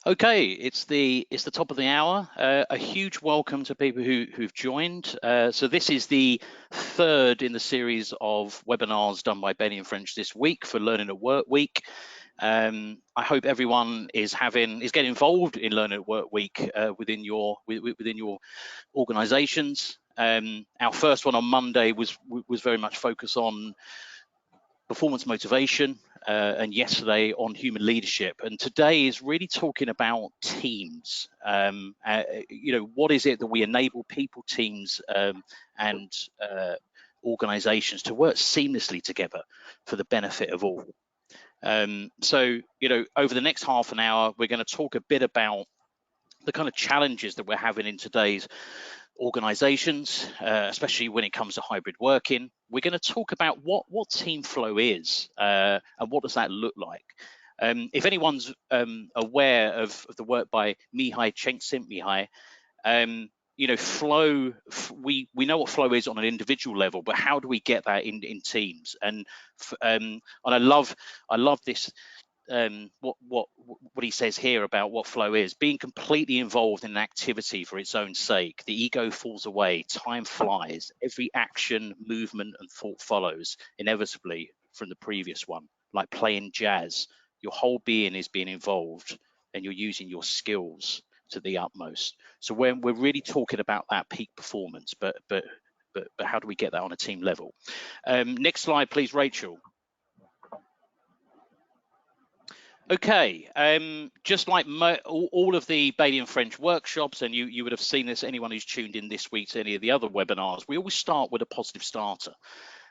Okay, it's the top of the hour. A huge welcome to people who've joined. So this is the third in the series of webinars done by Bailey and French this week for Learning at Work Week. I hope everyone is getting involved in Learning at Work Week within your organisations. Our first one on Monday was very much focused on performance motivation, and yesterday on human leadership, and today is really talking about teams. What is it that we enable people, teams, and organizations to work seamlessly together for the benefit of all. Over the next half an hour, we're going to talk a bit about the kind of challenges that we're having in today's organizations, especially when it comes to hybrid working. We're going to talk about what TeamFlow is and what does that look like. If anyone's aware of the work by Mihai Csikszentmihalyi, flow, we know what flow is on an individual level, but how do we get that in teams? And I love this. What he says here about what flow is: being completely involved in an activity for its own sake. The ego falls away, time flies, every action, movement, and thought follows inevitably from the previous one. Like playing jazz, your whole being is being involved, and you're using your skills to the utmost. So when we're really talking about that peak performance, but how do we get that on a team level? Next slide, please, Rachel. Okay, just like all of the Bailey and French workshops, and you would have seen this, anyone who's tuned in this week to any of the other webinars, we always start with a positive starter.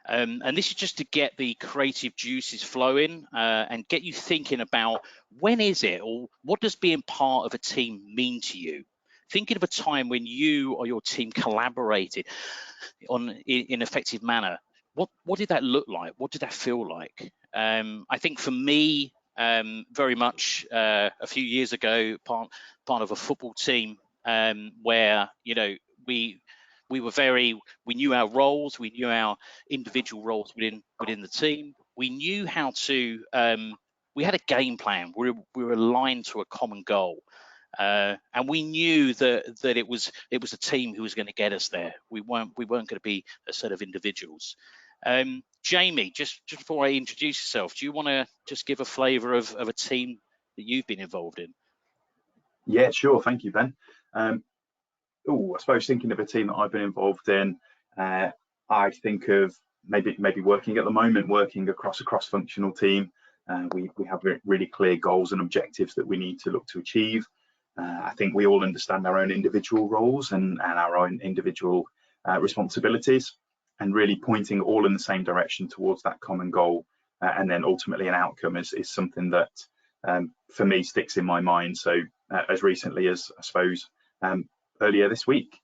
And this is just to get the creative juices flowing and get you thinking about when is it, or what does being part of a team mean to you? Thinking of a time when you or your team collaborated in an effective manner. What did that look like? What did that feel like? I think for me, very much a few years ago, part of a football team where we knew our roles, we knew our individual roles within the team. We knew how to we had a game plan. We were aligned to a common goal. And we knew that it was a team who was going to get us there. We weren't going to be a set of individuals. Jamie, just before I introduce yourself, do you want to just give a flavour of a team that you've been involved in? Yeah, sure. Thank you, Ben. I suppose thinking of a team that I've been involved in, I think of maybe working at the moment, working across a cross-functional team. We have really clear goals and objectives that we need to look to achieve. I think we all understand our own individual roles and our own individual responsibilities, and really pointing all in the same direction towards that common goal, and then ultimately an outcome is something that for me sticks in my mind. So as recently as, I suppose, earlier this week.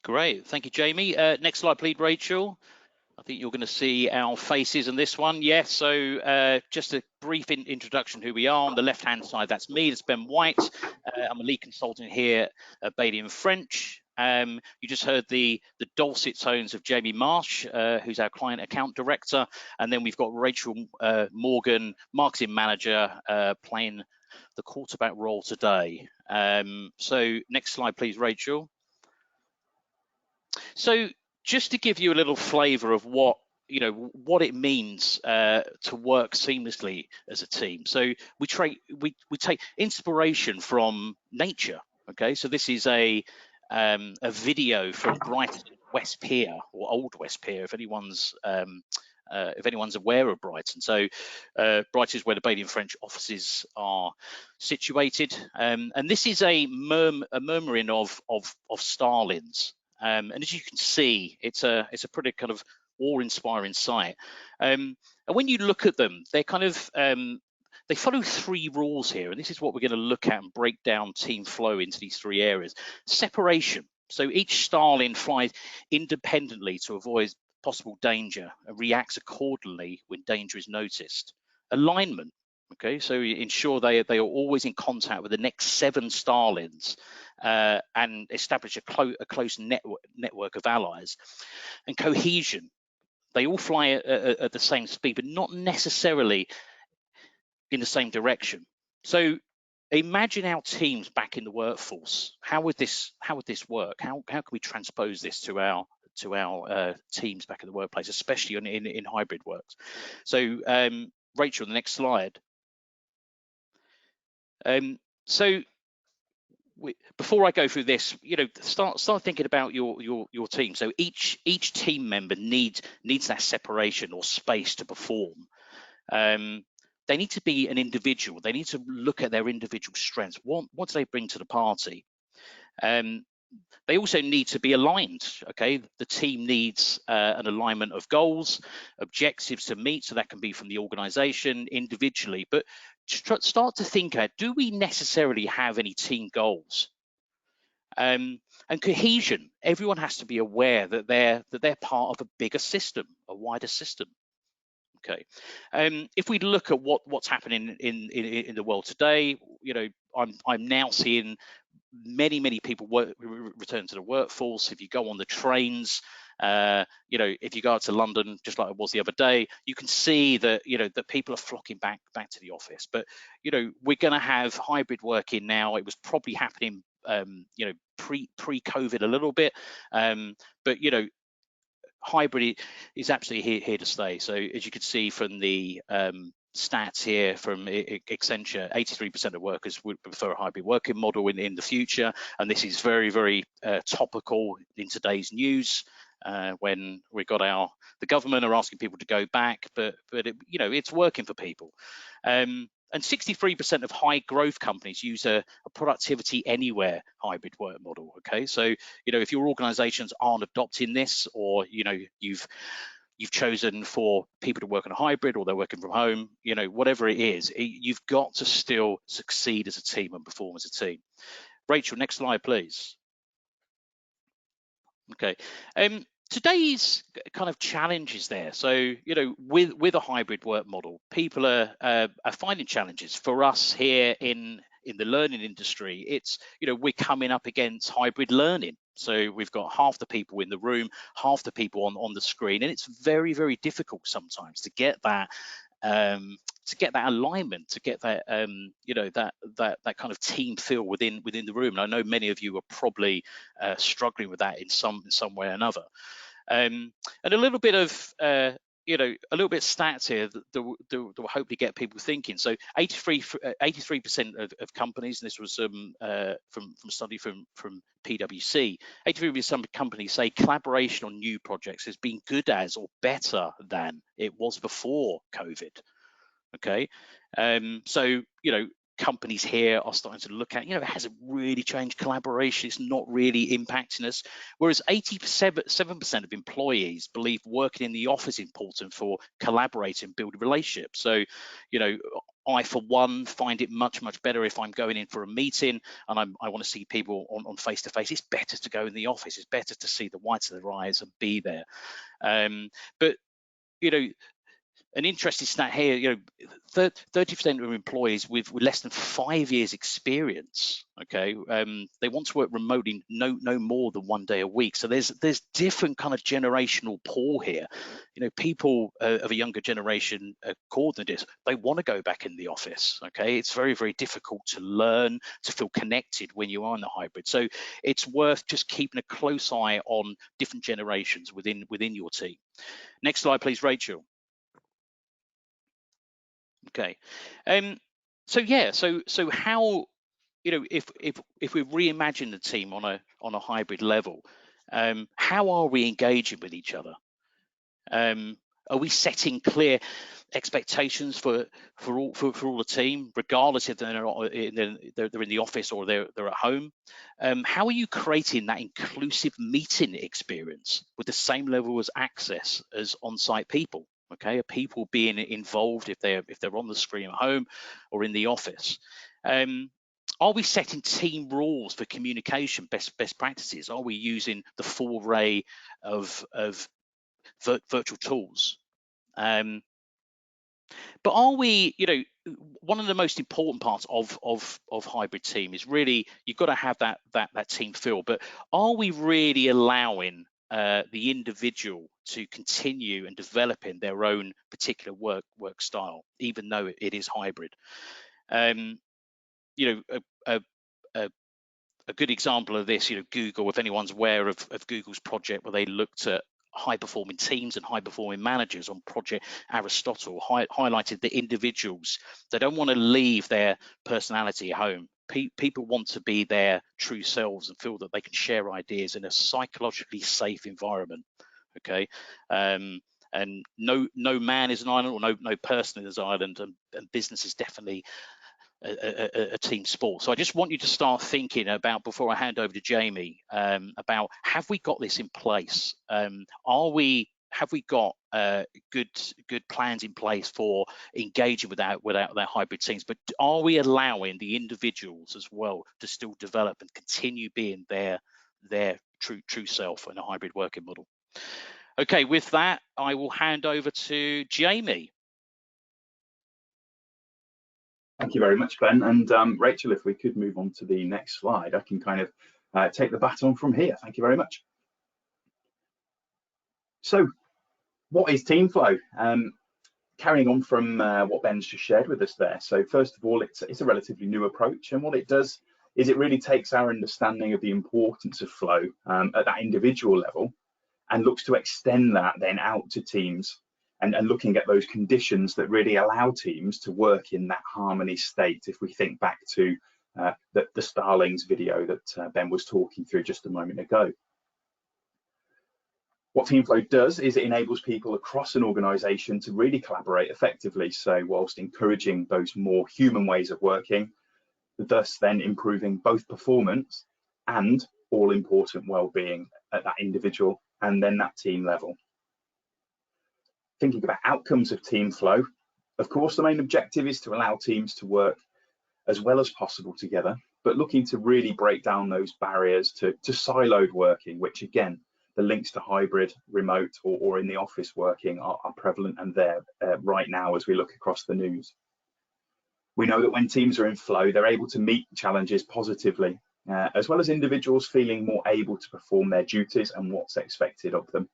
Great, thank you, Jamie. Next slide, please, Rachel. I think you're going to see our faces in this one. Yes, so just a brief introduction who we are. On the left-hand side, that's me, that's Ben White. I'm a lead consultant here at Bailey and French. You just heard the dulcet tones of Jamie Marsh, who's our client account director. And then we've got Rachel Morgan, marketing manager, playing the quarterback role today. So next slide, please, Rachel. So just to give you a little flavor of what it means to work seamlessly as a team. So we take inspiration from nature. Okay, so this is a video from Brighton West Pier, or Old West Pier, if anyone's aware of Brighton. So Brighton is where the Bailey and French offices are situated, and this is a murmuring of starlings. And as you can see, it's a pretty kind of awe-inspiring sight. And when you look at them, they're kind of they follow three rules here, and this is what we're going to look at and break down TeamFlow into these three areas. Separation. So each starling flies independently to avoid possible danger and reacts accordingly when danger is noticed. Alignment. Okay, so ensure they are always in contact with the next 7 starlings and establish a close network of allies. And cohesion. They all fly at the same speed, but not necessarily in the same direction. So imagine our teams back in the workforce. How would this work? How can we transpose this to our teams back in the workplace, especially in hybrid works? So Rachel, the next slide. So before I go through this, start thinking about your team. So each team member needs that separation or space to perform. They need to be an individual. They need to look at their individual strengths. What do they bring to the party? They also need to be aligned. Okay, the team needs an alignment of goals, objectives to meet. So that can be from the organization, individually, but start to think, do we necessarily have any team goals? And cohesion. Everyone has to be aware that they're part of a bigger system, a wider system. Okay, if we look at what's happening in the world today, I'm now seeing many people return to the workforce. If you go on the trains, if you go out to London, just like it was the other day, you can see that that people are flocking back to the office. But we're going to have hybrid working now. It was probably happening pre-COVID a little bit, but hybrid is absolutely here to stay. So as you can see from the stats here from Accenture, 83% of workers would prefer a hybrid working model in the future, and this is very topical in today's news when we got the government are asking people to go back, but it's working for people. And 63% of high growth companies use a productivity anywhere hybrid work model. Okay, so if your organizations aren't adopting this, or you've chosen for people to work on a hybrid, or they're working from home, whatever it is, you've got to still succeed as a team and perform as a team. Rachel, next slide, please. Okay. Today's kind of challenges there. So, with a hybrid work model, people are finding challenges. For us here in the learning industry, it's, we're coming up against hybrid learning. So we've got half the people in the room, half the people on the screen, and it's very difficult sometimes to get that alignment, to get that that kind of team feel within the room. And I know many of you are probably struggling with that in some way or another. And a little bit of stats here that will hopefully get people thinking. So 83% of companies, and this was from a study from PwC, 83% of companies say collaboration on new projects has been good as or better than it was before COVID. Okay, so companies here are starting to look at, it hasn't really changed collaboration. It's not really impacting us. Whereas 87% of employees believe working in the office is important for collaborating, building relationships. So, I, for one, find it much better if I'm going in for a meeting and I want to see people on face to face. It's better to go in the office. It's better to see the whites of their eyes and be there. But an interesting stat here, 30% of employees with less than 5 years experience, okay, they want to work remotely no more than 1 day a week. So there's different kind of generational pool here. People of a younger generation, according to this, they want to go back in the office. Okay, it's very difficult to learn, to feel connected when you are in the hybrid. So it's worth just keeping a close eye on different generations within your team. Next slide, please, Rachel. Okay, so how, if we reimagine the team on a hybrid level, how are we engaging with each other? Are we setting clear expectations for all the team, regardless if they're in the office or they're at home? How are you creating that inclusive meeting experience with the same level of access as on-site people? Okay, are people being involved if they're on the screen at home or in the office? Are we setting team rules for communication, best practices? Are we using the full array of virtual tools? But are we, one of the most important parts of hybrid team is really, you've got to have that team feel. But are we really allowing the individual to continue and developing their own particular work style, even though it is hybrid? you know, a, a good example of this, you know, Google, if anyone's aware of Google's project where they looked at high performing teams and high performing managers on Project Aristotle, highlighted the individuals, they don't want to leave their personality at home. People want to be their true selves and feel that they can share ideas in a psychologically safe environment. Okay. And no man is an island, or no person is an island, and business is definitely a team sport. So I just want you to start thinking about, before I hand over to Jamie, about, have we got this in place? Have we got good plans in place for engaging with their hybrid teams? But are we allowing the individuals as well to still develop and continue being their true self in a hybrid working model? Okay, with that, I will hand over to Jamie. Thank you very much, Ben. And Rachel, if we could move on to the next slide, I can kind of take the baton from here. Thank you very much. So what is TeamFlow? Carrying on from what Ben's just shared with us there. So first of all, it's a relatively new approach. And what it does is it really takes our understanding of the importance of flow at that individual level and looks to extend that then out to teams, and looking at those conditions that really allow teams to work in that harmony state. If we think back to the Starlings video that Ben was talking through just a moment ago. What TeamFlow does is it enables people across an organization to really collaborate effectively. So whilst encouraging those more human ways of working, thus then improving both performance and all important well-being at that individual and then that team level. Thinking about outcomes of TeamFlow, of course, the main objective is to allow teams to work as well as possible together, but looking to really break down those barriers to siloed working, which again, the links to hybrid, remote, or in the office working are prevalent and there right now as we look across the news. We know that when teams are in flow, they're able to meet challenges positively, as well as individuals feeling more able to perform their duties and what's expected of them.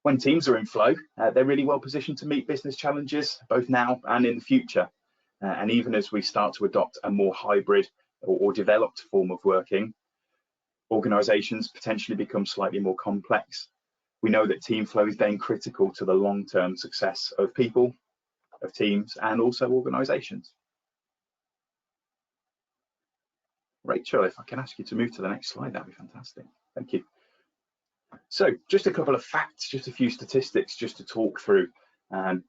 When teams are in flow, they're really well positioned to meet business challenges, both now and in the future. And even as we start to adopt a more hybrid or developed form of working, organizations potentially become slightly more complex. We know that TeamFlow is then critical to the long-term success of people, of teams, and also organizations. Rachel, if I can ask you to move to the next slide, that'd be fantastic. Thank you. So just a couple of facts, just a few statistics just to talk through and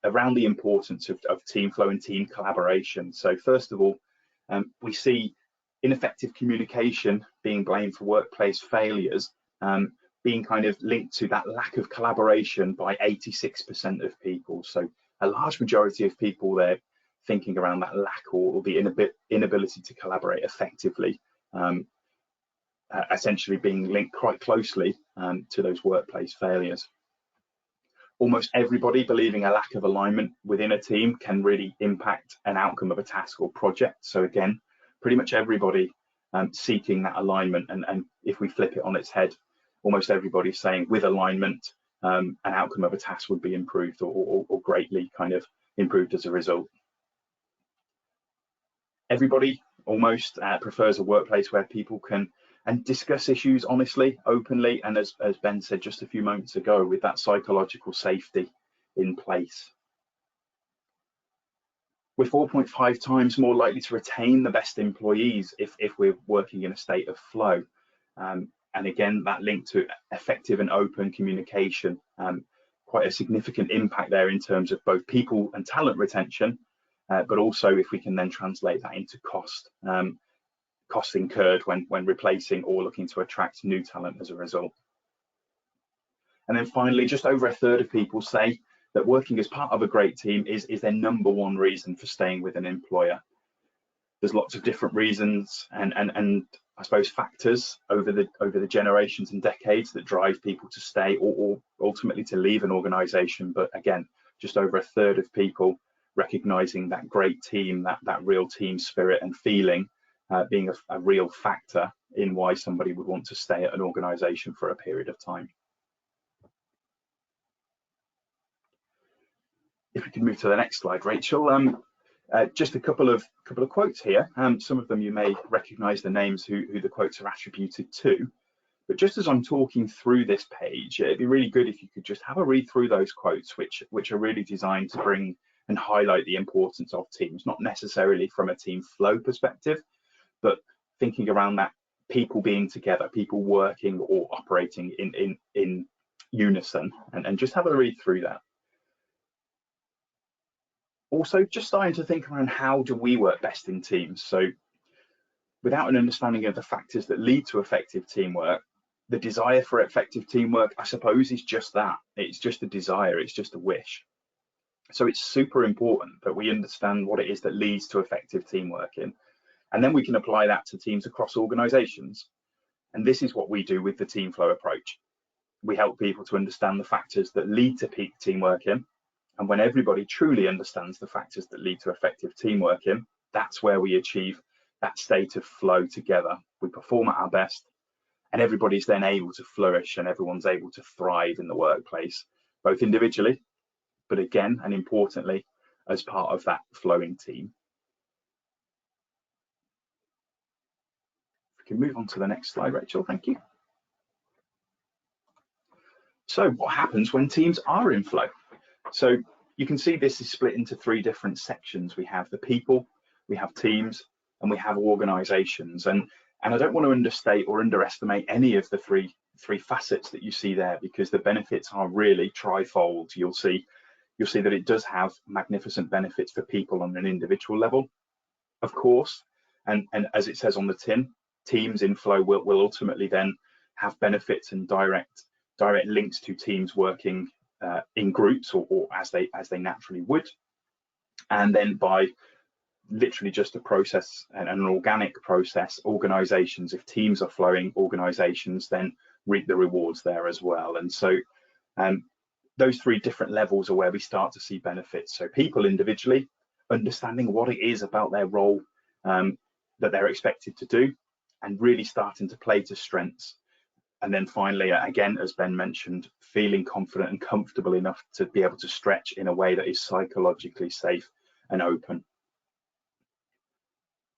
around the importance of TeamFlow and team collaboration. So first of all, we see ineffective communication being blamed for workplace failures, being kind of linked to that lack of collaboration by 86% of people. So a large majority of people there thinking around that lack or the inability to collaborate effectively, essentially being linked quite closely to those workplace failures. Almost everybody believing a lack of alignment within a team can really impact an outcome of a task or project. So again, pretty much everybody seeking that alignment, and if we flip it on its head, almost everybody saying with alignment, an outcome of a task would be improved or greatly kind of improved as a result. Everybody almost prefers a workplace where people can discuss issues honestly, openly, and as Ben said just a few moments ago, with that psychological safety in place. We're 4.5 times more likely to retain the best employees if we're working in a state of flow. And again, that link to effective and open communication, quite a significant impact there in terms of both people and talent retention, but also if we can then translate that into costs incurred when replacing or looking to attract new talent as a result. And then finally, just over a third of people say that working as part of a great team is their #1 reason for staying with an employer. There's lots of different reasons and I suppose factors over the generations and decades that drive people to stay or ultimately to leave an organization. But again, just over a third of people recognizing that great team, that real team spirit and feeling being a real factor in why somebody would want to stay at an organization for a period of time. If we can move to the next slide, Rachel. Just a couple of quotes here. Some of them you may recognize the names who the quotes are attributed to. But just as I'm talking through this page, it'd be really good if you could just have a read through those quotes, which are really designed to bring and highlight the importance of teams, not necessarily from a team flow perspective, but thinking around that people being together, people working or operating in unison, and just have a read through that. Also, just starting to think around how do we work best in teams. So without an understanding of the factors that lead to effective teamwork, the desire for effective teamwork, I suppose, is just that. It's just a desire, it's just a wish. So it's super important that we understand what it is that leads to effective teamwork in, and then we can apply that to teams across organizations. And this is what we do with the TeamFlow approach. We help people to understand the factors that lead to peak teamwork in, and when everybody truly understands the factors that lead to effective teamwork in, that's where we achieve that state of flow together. We perform at our best, and everybody's then able to flourish, and everyone's able to thrive in the workplace, both individually, but again, and importantly, as part of that flowing team. We can move on to the next slide, Rachel, thank you. So what happens when teams are in flow? So you can see this is split into three different sections. We have the people, we have teams, and we have organizations. And I don't want to understate or underestimate any of the three facets that you see there, because the benefits are really trifold. You'll see that it does have magnificent benefits for people on an individual level, of course, and as it says on the tin, teams in flow will ultimately then have benefits and direct links to teams working in groups or as they naturally would. And then by literally just a process and an organic process, organizations, if teams are flowing, organizations then reap the rewards there as well. And so those three different levels are where we start to see benefits. So people individually understanding what it is about their role that they're expected to do, and really starting to play to strengths. And then finally, again, as Ben mentioned, feeling confident and comfortable enough to be able to stretch in a way that is psychologically safe and open.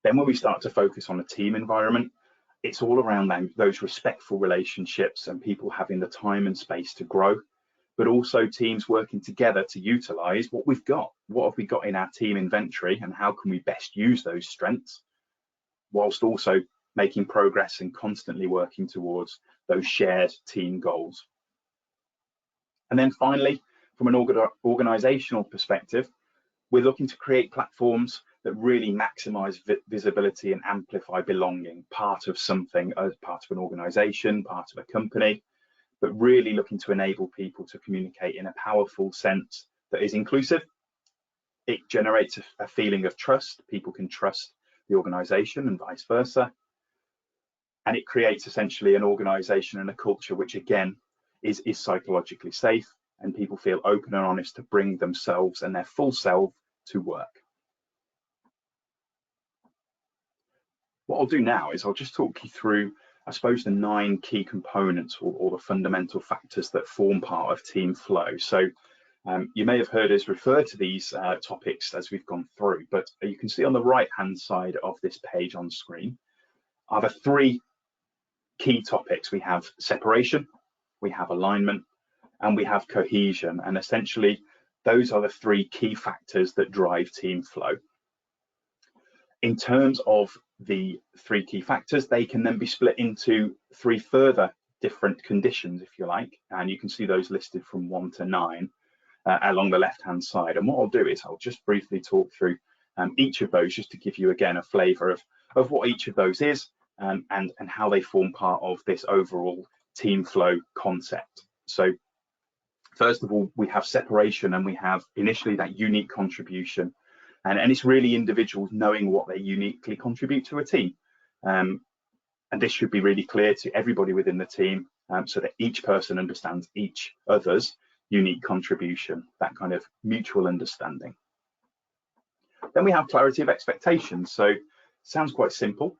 Then when we start to focus on a team environment, it's all around those respectful relationships and people having the time and space to grow, but also teams working together to utilize what we've got. What have we got in our team inventory, and how can we best use those strengths, whilst also making progress and constantly working towards those shared team goals. And then finally, from an organizational perspective, we're looking to create platforms that really maximize visibility and amplify belonging, part of something, as part of an organization, part of a company, but really looking to enable people to communicate in a powerful sense that is inclusive. It generates a feeling of trust. People can trust the organization and vice versa. And it creates essentially an organization and a culture which, again, is psychologically safe, and people feel open and honest to bring themselves and their full self to work. What I'll do now is I'll just talk you through, I suppose, the 9 key components or the fundamental factors that form part of team flow. So you may have heard us refer to these topics as we've gone through, but you can see on the right-hand side of this page on screen, I have 3 key topics. We have separation, we have alignment, and we have cohesion. And essentially, those are the 3 key factors that drive team flow. In terms of the 3 key factors, they can then be split into 3 further different conditions, if you like, and you can see those listed from 1 to 9 along the left-hand side. And what I'll do is I'll just briefly talk through each of those, just to give you again a flavour of what each of those is, and how they form part of this overall team flow concept. So first of all, we have separation, and we have initially that unique contribution, and it's really individuals knowing what they uniquely contribute to a team, and this should be really clear to everybody within the team, so that each person understands each other's unique contribution, that kind of mutual understanding. Then we have clarity of expectations. So it sounds quite simple,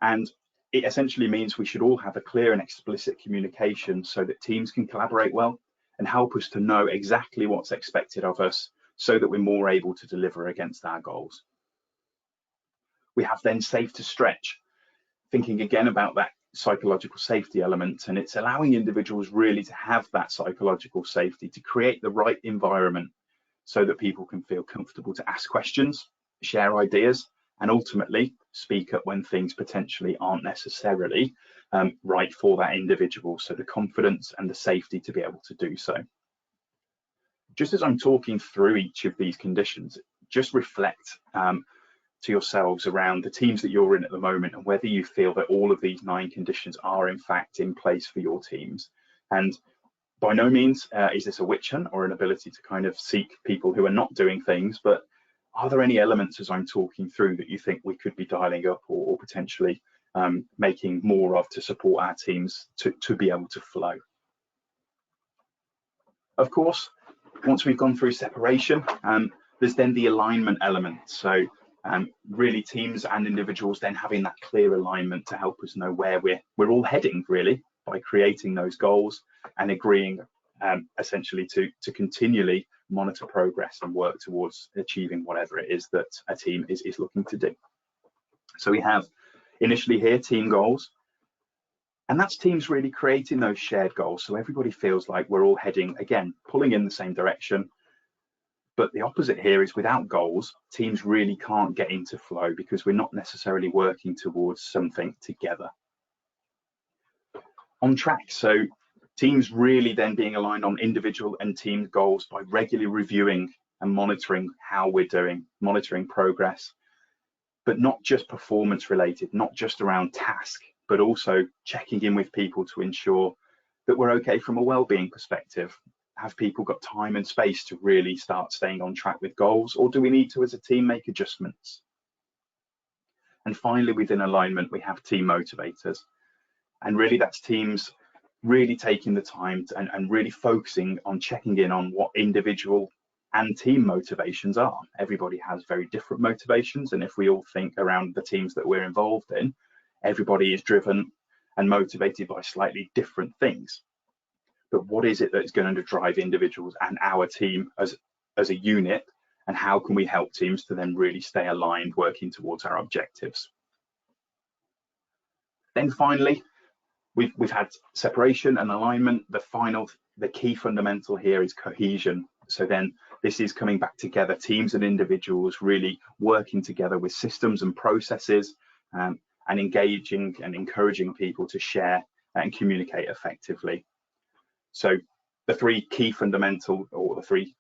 and it essentially means we should all have a clear and explicit communication so that teams can collaborate well and help us to know exactly what's expected of us so that we're more able to deliver against our goals. We have then safe to stretch, thinking again about that psychological safety element, and it's allowing individuals really to have that psychological safety, to create the right environment so that people can feel comfortable to ask questions, share ideas, and ultimately speak up when things potentially aren't necessarily right for that individual. So the confidence and the safety to be able to do so. Just as I'm talking through each of these conditions, just reflect to yourselves around the teams that you're in at the moment and whether you feel that all of these 9 conditions are in fact in place for your teams. And by no means is this a witch hunt or an ability to kind of seek people who are not doing things, but are there any elements as I'm talking through that you think we could be dialing up or potentially making more of to support our teams to be able to flow? Of course, once we've gone through separation, there's then the alignment element. So really teams and individuals then having that clear alignment to help us know where we're all heading, really, by creating those goals and agreeing essentially to continually monitor progress and work towards achieving whatever it is that a team is looking to do. So we have initially here team goals, and that's teams really creating those shared goals, so everybody feels like we're all heading, again, pulling in the same direction. But the opposite here is without goals, teams really can't get into flow because we're not necessarily working towards something together. On track, so teams really then being aligned on individual and team goals by regularly reviewing and monitoring how we're doing, monitoring progress, but not just performance related, not just around task, but also checking in with people to ensure that we're okay from a well-being perspective. Have people got time and space to really start staying on track with goals, or do we need to as a team make adjustments? And finally, within alignment, we have team motivators, and really that's teams really taking the time to, and really focusing on checking in on what individual and team motivations are. Everybody has very different motivations, and if we all think around the teams that we're involved in, everybody is driven and motivated by slightly different things. But what is it that's going to drive individuals and our team as a unit, and how can we help teams to then really stay aligned, working towards our objectives? Then finally, we've had separation and alignment. The key fundamental here is cohesion. So then this is coming back together, teams and individuals really working together with systems and processes, and engaging and encouraging people to share and communicate effectively. So the 3 key fundamental, or the 3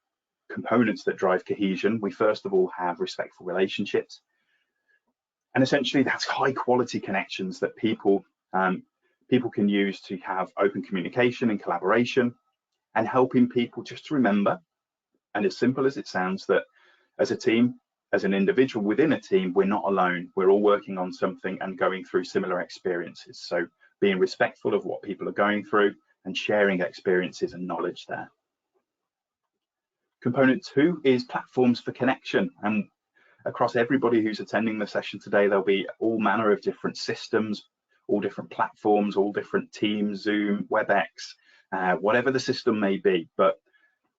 components that drive cohesion, we first of all have respectful relationships. And essentially that's high quality connections that people can use to have open communication and collaboration, and helping people just to remember, and as simple as it sounds, that as a team, as an individual within a team, we're not alone. We're all working on something and going through similar experiences. So being respectful of what people are going through and sharing experiences and knowledge there. Component 2 is platforms for connection, and across everybody who's attending the session today, there'll be all manner of different systems, all different platforms, all different Teams, Zoom, WebEx, whatever the system may be, but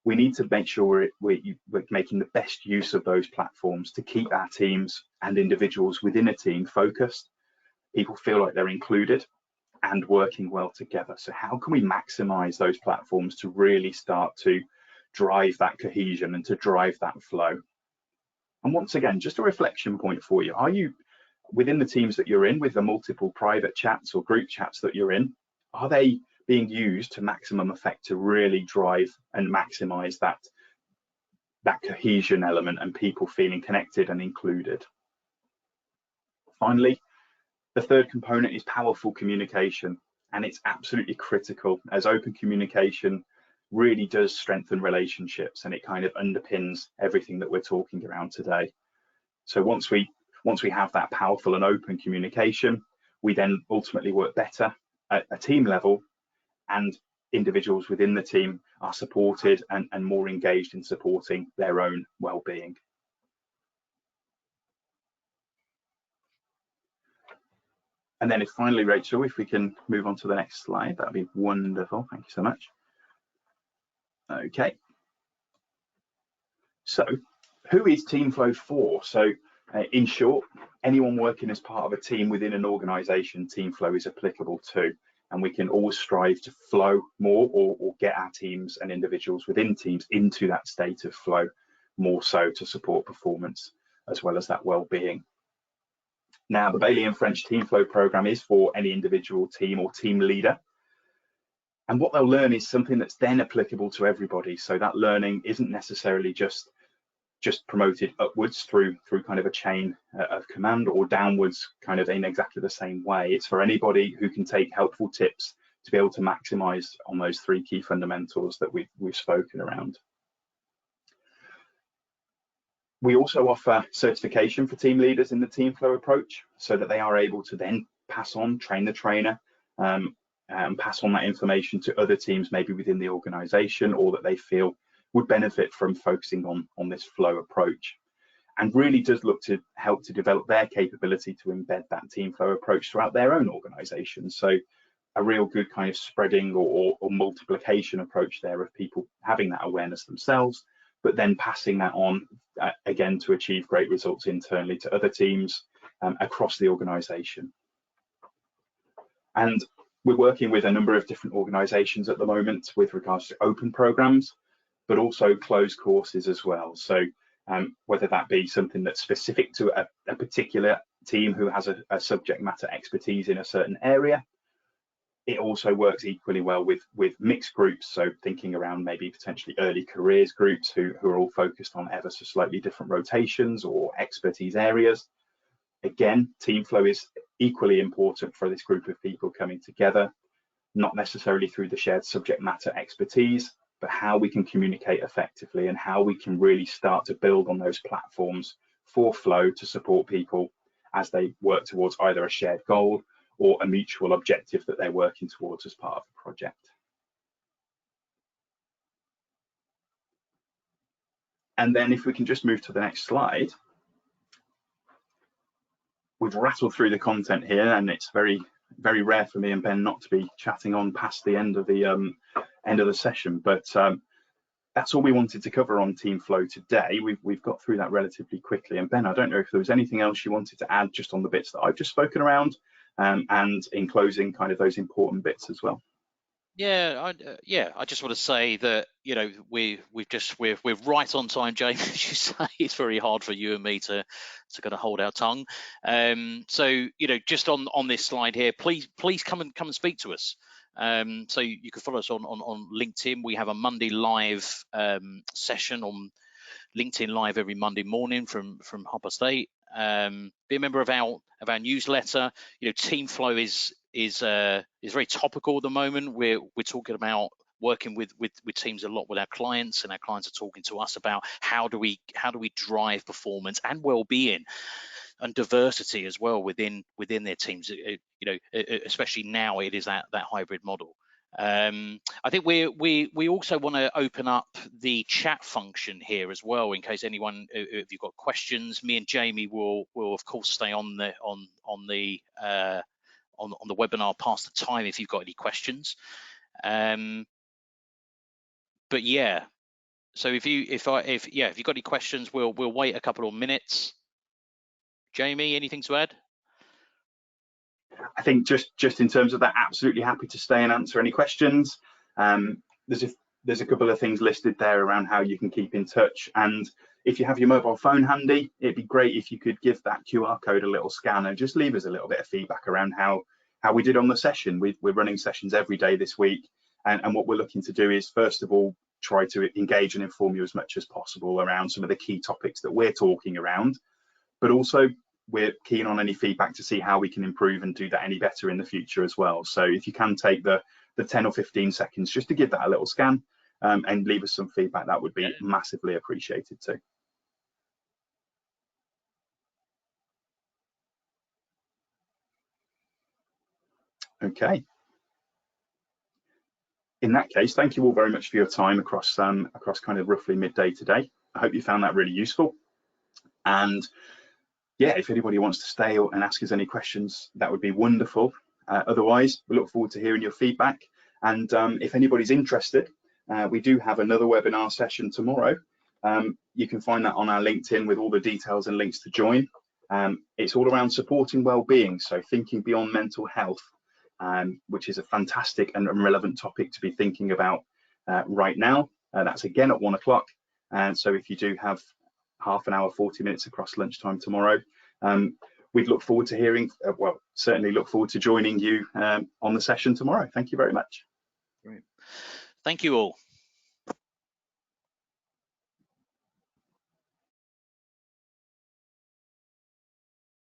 we need to make sure we're making the best use of those platforms to keep our teams and individuals within a team focused. People feel like they're included and working well together. So how can we maximize those platforms to really start to drive that cohesion and to drive that flow? And once again, just a reflection point for you. Are you, within the teams that you're in, with the multiple private chats or group chats that you're in, are they being used to maximum effect to really drive and maximize that cohesion element and people feeling connected and included? Finally, the 3rd component is powerful communication, and it's absolutely critical, as open communication really does strengthen relationships, and it kind of underpins everything that we're talking around today. So once we have that powerful and open communication, we then ultimately work better at a team level, and individuals within the team are supported and more engaged in supporting their own well-being. And then finally, Rachel, if we can move on to the next slide, that'd be wonderful. Thank you so much. Okay. So who is TeamFlow for? So in short, anyone working as part of a team within an organization, TeamFlow is applicable to, and we can always strive to flow more or get our teams and individuals within teams into that state of flow, more so to support performance as well as that well-being. Now, the Bailey and French TeamFlow program is for any individual team or team leader. And what they'll learn is something that's then applicable to everybody. So that learning isn't necessarily just promoted upwards through kind of a chain of command, or downwards kind of in exactly the same way. It's for anybody who can take helpful tips to be able to maximize on those 3 key fundamentals that we've spoken around. We also offer certification for team leaders in the TeamFlow approach, so that they are able to then pass on, train the trainer, and pass on that information to other teams maybe within the organization, or that they feel would benefit from focusing on this flow approach, and really does look to help to develop their capability to embed that TeamFlow approach throughout their own organization. So a real good kind of spreading or multiplication approach there of people having that awareness themselves, but then passing that on again to achieve great results internally to other teams across the organization. And we're working with a number of different organizations at the moment with regards to open programs, but also closed courses as well. So whether that be something that's specific to a particular team who has a subject matter expertise in a certain area, it also works equally well with mixed groups. So thinking around maybe potentially early careers groups who are all focused on ever so slightly different rotations or expertise areas. Again, TeamFlow is equally important for this group of people coming together, not necessarily through the shared subject matter expertise, but how we can communicate effectively and how we can really start to build on those platforms for flow to support people as they work towards either a shared goal or a mutual objective that they're working towards as part of the project. And then if we can just move to the next slide. We've rattled through the content here, and it's very, very rare for me and Ben not to be chatting on past the end of the session. But that's all we wanted to cover on TeamFlow today. We've got through that relatively quickly. And Ben, I don't know if there was anything else you wanted to add just on the bits that I've just spoken around, and in closing, kind of those important bits as well. Yeah, I just want to say that, you know, we're right on time, James. As you say, it's very hard for you and me to kind of hold our tongue. So, you know, just on this slide here, please come and speak to us. So you can follow us on LinkedIn. We have a Monday live session on LinkedIn Live every Monday morning from 8:30. Be a member of our newsletter. You know, TeamFlow is very topical at the moment. We're talking about working with teams a lot with our clients, and our clients are talking to us about how do we drive performance and well-being and diversity as well within their teams. You know, especially now it is that hybrid model. I think we also want to open up the chat function here as well, in case anyone, if you've got questions. Me and Jamie will of course stay on the webinar past the time if you've got any questions. But yeah, so if you've got any questions, we'll wait a couple of minutes. Jamie, anything to add? I think just in terms of that, absolutely happy to stay and answer any questions. There's a couple of things listed there around how you can keep in touch, and if you have your mobile phone handy, it'd be great if you could give that QR code a little scan and just leave us a little bit of feedback around how we did on the session. We're running sessions every day this week, and what we're looking to do is, first of all, try to engage and inform you as much as possible around some of the key topics that we're talking around, but also we're keen on any feedback to see how we can improve and do that any better in the future as well. So if you can take the 10 or 15 seconds just to give that a little scan and leave us some feedback, that would be massively appreciated too. Okay. In that case, thank you all very much for your time across kind of roughly midday today. I hope you found that really useful. And yeah, if anybody wants to stay and ask us any questions, that would be wonderful. Otherwise, we look forward to hearing your feedback. And if anybody's interested, we do have another webinar session tomorrow You can find that on our LinkedIn with all the details and links to join. It's all around supporting well-being, so thinking beyond mental health, which is a fantastic and relevant topic to be thinking about right now. That's again at 1 o'clock. And so if you do have half an hour, 40 minutes across lunchtime tomorrow, we'd look forward to hearing, well, certainly look forward to joining you on the session tomorrow. Thank you very much. Great. Thank you all.